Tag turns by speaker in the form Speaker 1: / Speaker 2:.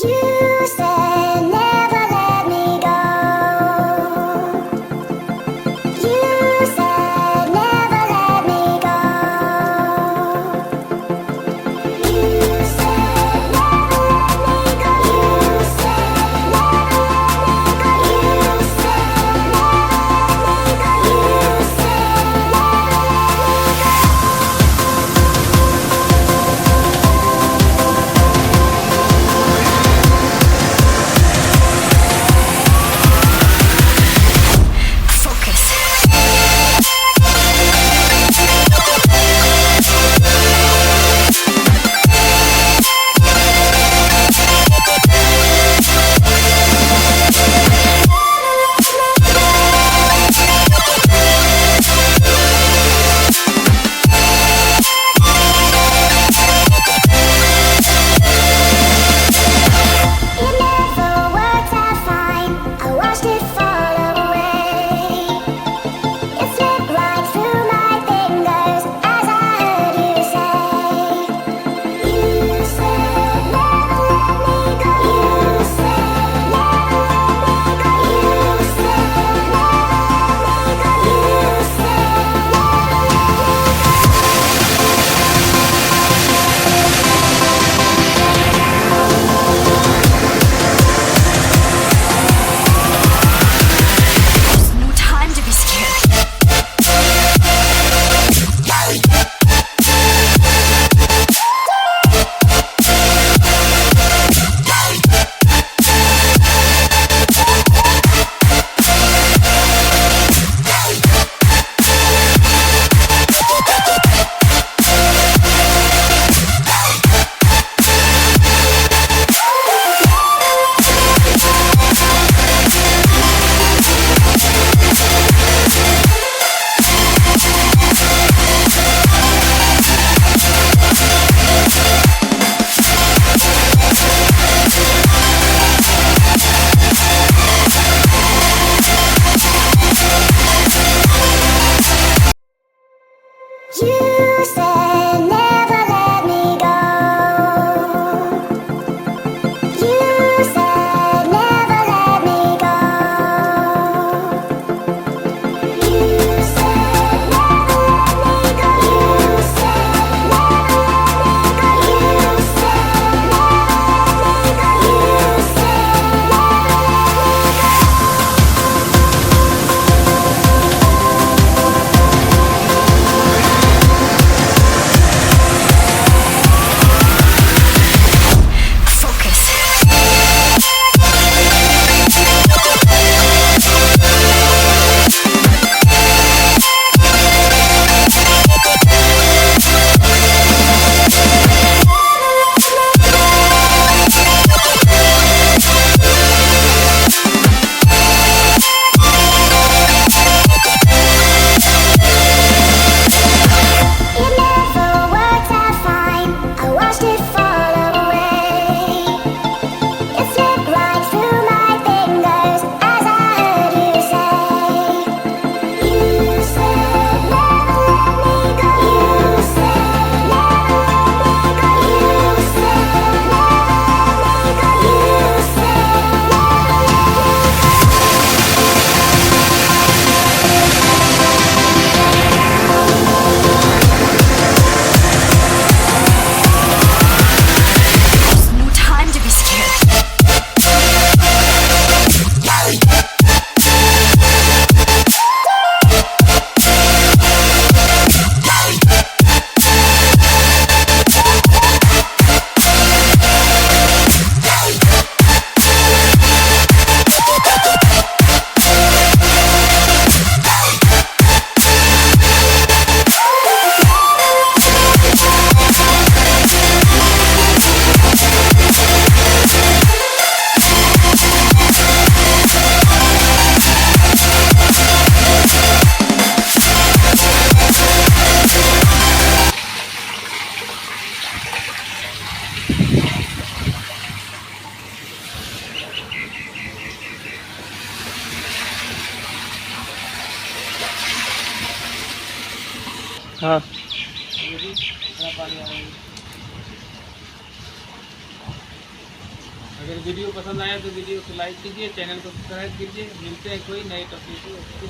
Speaker 1: You said never let me go. You said never let me go. You said never let me go. You said never let me go. You said never let me go. You said it never worked out fine. I watched it fall away. It slipped right through my fingers as I heard you say. You said never let me go. You said never let me go. You said never let me go. You said
Speaker 2: No time to be scared.
Speaker 1: you said never let me go. You said never let me go. You said never let me go. You said never let me go. You said never let me go. You said it never worked out fine. I watched it fall away. It slipped right through my fingers as I heard you say. You said never let me go. You said never let me go. You said never let me go. You said
Speaker 2: No time to be scared.
Speaker 3: हाँ
Speaker 4: अगर video पसंद आया तो video को like कीजिए, channel को subscribe कीजिए। मिलते हैं कोई नए टॉपिक पे।